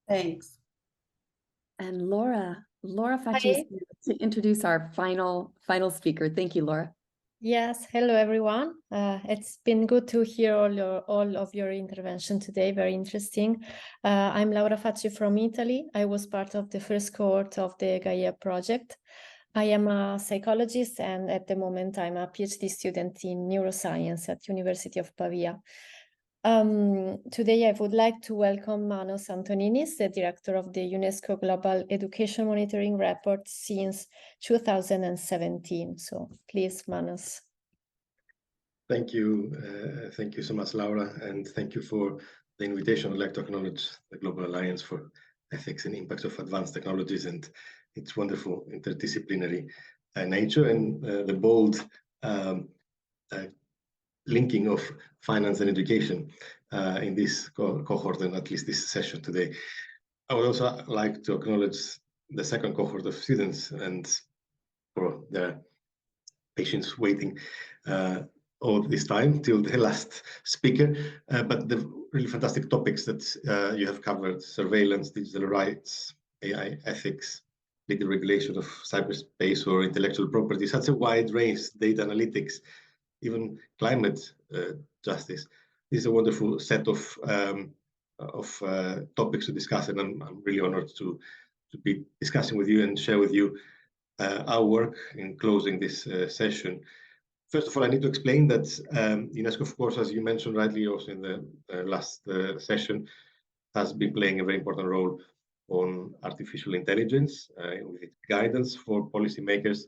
Thanks. And Laura Facci is Hi. here to introduce our final speaker. Thank you, Laura. Yes, hello everyone. It's been good to hear all of your intervention today. Very interesting. I'm Laura Facci from Italy. I was part of the first cohort of the Gaia project. I am a psychologist, and at the moment I'm a PhD student in neuroscience at University of Pavia. Today I would like to welcome Manos Antoninis, the director of the UNESCO Global Education Monitoring Report since 2017. So please, Manos. Thank you so much, Laura, and thank you for the invitation. I'd like to acknowledge the Global Alliance for Ethics and Impacts of Advanced Technologies and its wonderful interdisciplinary nature, and the bold linking of finance and education in this cohort, and at least this session today. I would also like to acknowledge the second cohort of students and for their patience waiting all this time till the last speaker, but the really fantastic topics that you have covered: surveillance, digital rights, AI ethics, legal regulation of cyberspace or intellectual property, such a wide range, data analytics, even climate justice. This is a wonderful set of topics to discuss, and I'm really honored to be discussing with you and share with you our work in closing this session. First of all, I need to explain that UNESCO, of course, as you mentioned rightly also in the last session, has been playing a very important role on artificial intelligence with its guidance for policymakers,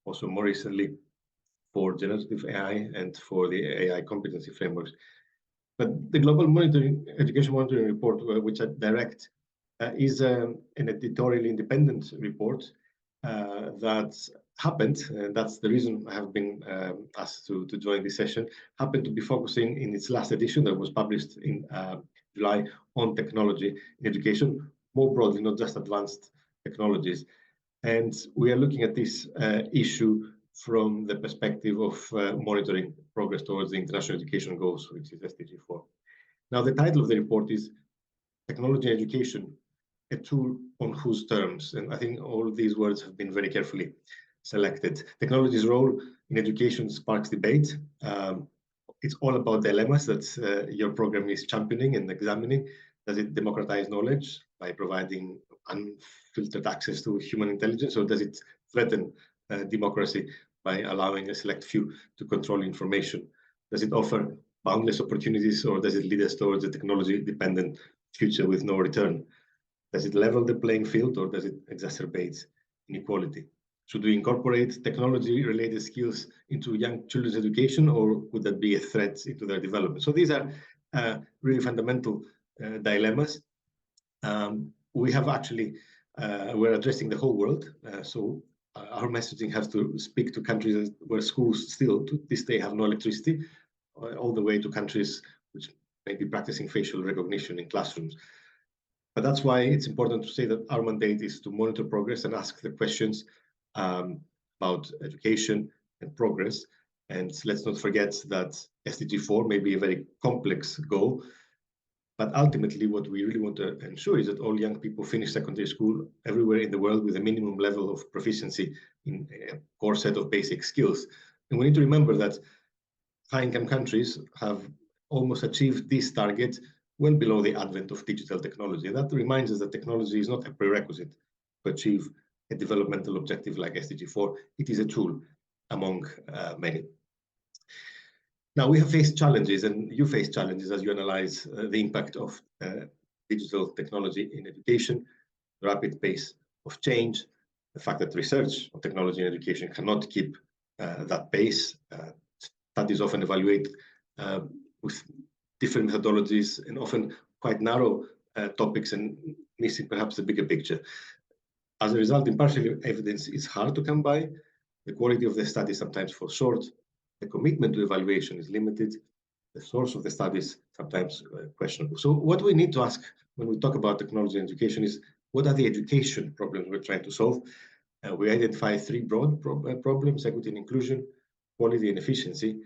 also more recently for generative AI and for the AI competency frameworks. But the Global Education Monitoring Report, which I direct, is an editorially independent report that happened, and that's the reason I have been asked to join this session, happened to be focusing in its last edition that was published in July on technology in education, more broadly, not just advanced technologies. And we are looking at this issue from the perspective of monitoring progress towards the international education goals, which is SDG 4. Now, the title of the report is Technology and Education, a tool on whose terms? And I think all of these words have been very carefully selected. Technology's role in education sparks debate. It's all about dilemmas that your program is championing and examining. Does it democratize knowledge by providing unfiltered access to human intelligence, or does it threaten democracy by allowing a select few to control information? Does it offer boundless opportunities, or does it lead us towards a technology-dependent future with no return? Does it level the playing field, or does it exacerbate inequality? Should we incorporate technology-related skills into young children's education, or would that be a threat into their development? So these are really fundamental dilemmas. We have actually, we're addressing the whole world. So our messaging has to speak to countries where schools still to this day have no electricity, all the way to countries which may be practicing facial recognition in classrooms. But that's why it's important to say that our mandate is to monitor progress and ask the questions about education and progress. And let's not forget that SDG 4 may be a very complex goal, but ultimately what we really want to ensure is that all young people finish secondary school everywhere in the world with a minimum level of proficiency in a core set of basic skills. And we need to remember that high-income countries have almost achieved this target well below the advent of digital technology. And that reminds us that technology is not a prerequisite to achieve a developmental objective like SDG 4. It is a tool among many. Now, we have faced challenges, and you face challenges as you analyze the impact of digital technology in education, the rapid pace of change, the fact that research on technology in education cannot keep that pace. Studies often evaluate with different methodologies and often quite narrow topics and missing perhaps the bigger picture. As a result, impartial evidence is hard to come by. The quality of the study sometimes falls short. The commitment to evaluation is limited. The source of the studies sometimes questionable. So what we need to ask when we talk about technology and education is, what are the education problems we're trying to solve? We identify three broad problems: equity and inclusion, quality and efficiency.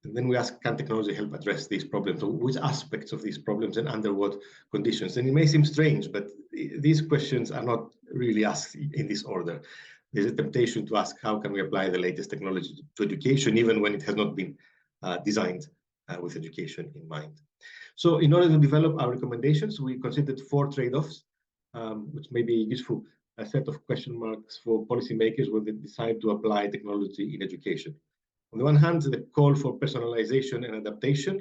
And then we ask, can technology help address these problems? Or which aspects of these problems and under what conditions? And it may seem strange, but these questions are not really asked in this order. There's a temptation to ask, how can we apply the latest technology to education, even when it has not been designed with education in mind? So in order to develop our recommendations, we considered 4 trade-offs, which may be useful, a set of question marks for policymakers when they decide to apply technology in education. On the one hand, the call for personalization and adaptation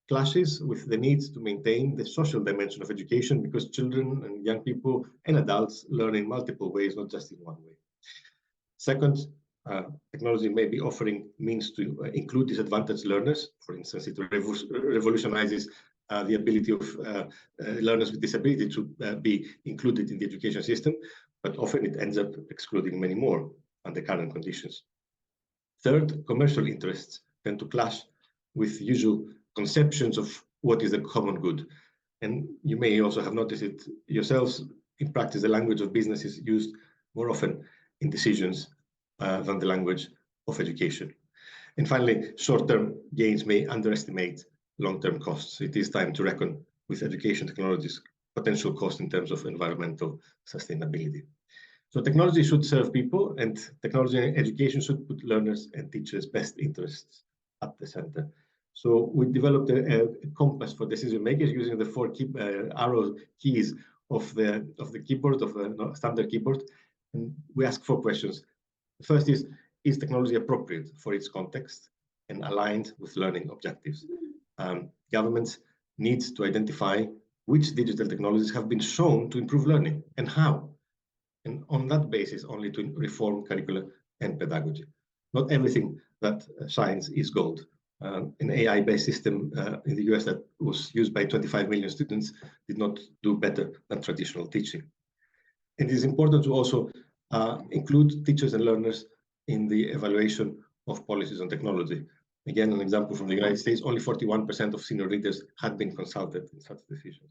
clashes with the need to maintain the social dimension of education, because children and young people and adults learn in multiple ways, not just in one way. Second, technology may be offering means to include disadvantaged learners. For instance, it revolutionizes the ability of learners with disability to be included in the education system, but often it ends up excluding many more under current conditions. Third, commercial interests tend to clash with usual conceptions of what is the common good. And you may also have noticed it yourselves. In practice, the language of business is used more often in decisions than the language of education. And finally, short-term gains may underestimate long-term costs. It is time to reckon with education technologies' potential cost in terms of environmental sustainability. So technology should serve people, and technology and education should put learners and teachers' best interests at the center. So we developed a compass for decision makers using the 4 arrow keys of the keyboard, of a standard keyboard. And we ask 4 questions. The first is technology appropriate for its context and aligned with learning objectives? Governments need to identify which digital technologies have been shown to improve learning and how. And on that basis, only to reform curricula and pedagogy. Not everything that shines is gold. An AI-based system in the US that was used by 25 million students did not do better than traditional teaching. And it is important to also include teachers and learners in the evaluation of policies on technology. Again, an example from the United States, only 41% of senior leaders had been consulted in such decisions.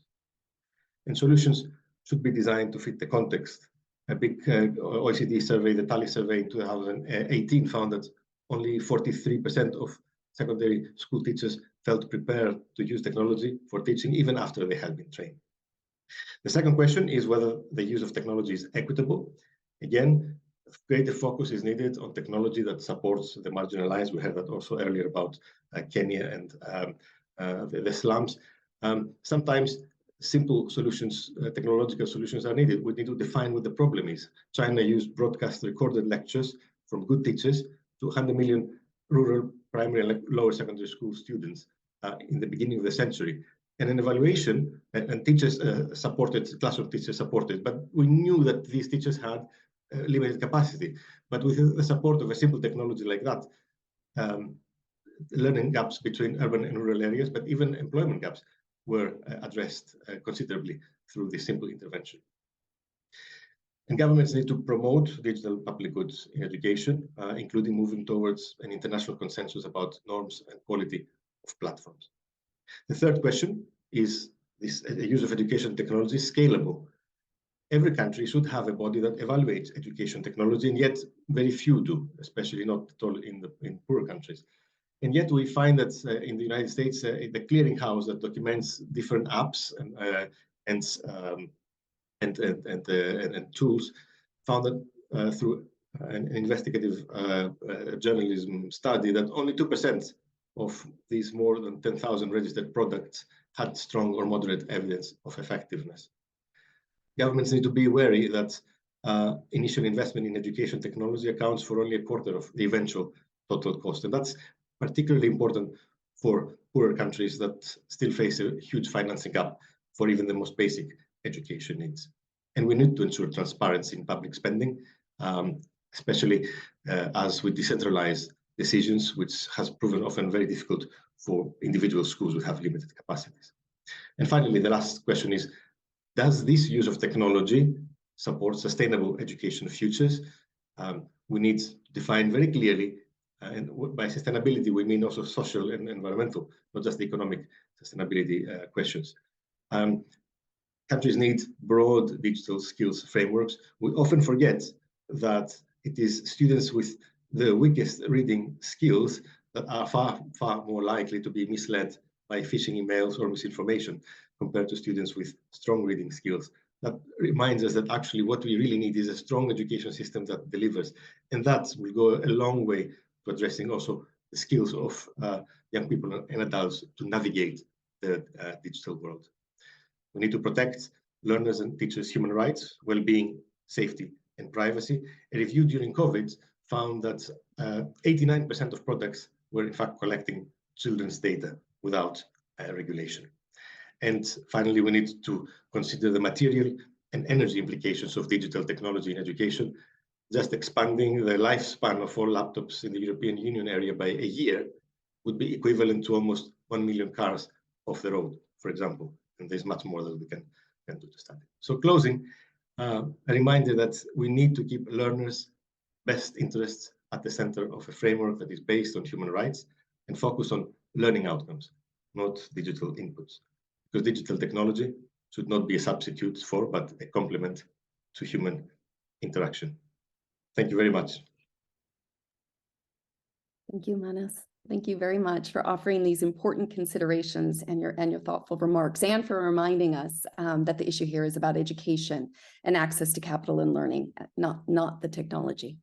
And solutions should be designed to fit the context. A big OECD survey, the TALI survey in 2018, found that only 43% of secondary school teachers felt prepared to use technology for teaching, even after they had been trained. The second question is whether the use of technology is equitable. Again, greater focus is needed on technology that supports the marginalized. We heard that also earlier about Kenya and the slums. Sometimes simple solutions, technological solutions are needed. We need to define what the problem is. China used broadcast recorded lectures from good teachers to 100 million rural primary and lower secondary school students in the beginning of the century. And an evaluation, and teachers supported, classroom teachers supported, but we knew that these teachers had limited capacity. But with the support of a simple technology like that, learning gaps between urban and rural areas, but even employment gaps, were addressed considerably through this simple intervention. And governments need to promote digital public goods in education, including moving towards an international consensus about norms and quality of platforms. The third question is this use of education technology scalable. Every country should have a body that evaluates education technology, and yet very few do, especially not at all in poorer countries. And yet we find that in the United States, the clearinghouse that documents different apps and tools found that through an investigative journalism study that only 2% of these more than 10,000 registered products had strong or moderate evidence of effectiveness. Governments need to be wary that initial investment in education technology accounts for only a quarter of the eventual total cost. And that's particularly important for poorer countries that still face a huge financing gap for even the most basic education needs. And we need to ensure transparency in public spending, especially as we decentralize decisions, which has proven often very difficult for individual schools who have limited capacities. And finally, the last question is, does this use of technology support sustainable education futures? We need to define very clearly, and by sustainability, we mean also social and environmental, not just economic sustainability questions. Countries need broad digital skills frameworks. We often forget that it is students with the weakest reading skills that are far, far more likely to be misled by phishing emails or misinformation compared to students with strong reading skills. That reminds us that actually what we really need is a strong education system that delivers. And that will go a long way to addressing also the skills of young people and adults to navigate the digital world. We need to protect learners and teachers' human rights, well-being, safety, and privacy. A review during COVID found that 89% of products were in fact collecting children's data without regulation. And finally, we need to consider the material and energy implications of digital technology in education. Just expanding the lifespan of all laptops in the European Union area by a year would be equivalent to almost 1 million cars off the road, for example. And there's much more that we can do to study. So closing, a reminder that we need to keep learners' best interests at the center of a framework that is based on human rights and focus on learning outcomes, not digital inputs. Because digital technology should not be a substitute for, but a complement to human interaction. Thank you very much. Thank you, Manos. Thank you very much for offering these important considerations and your thoughtful remarks, and for reminding us that the issue here is about education and access to capital and learning, not the technology.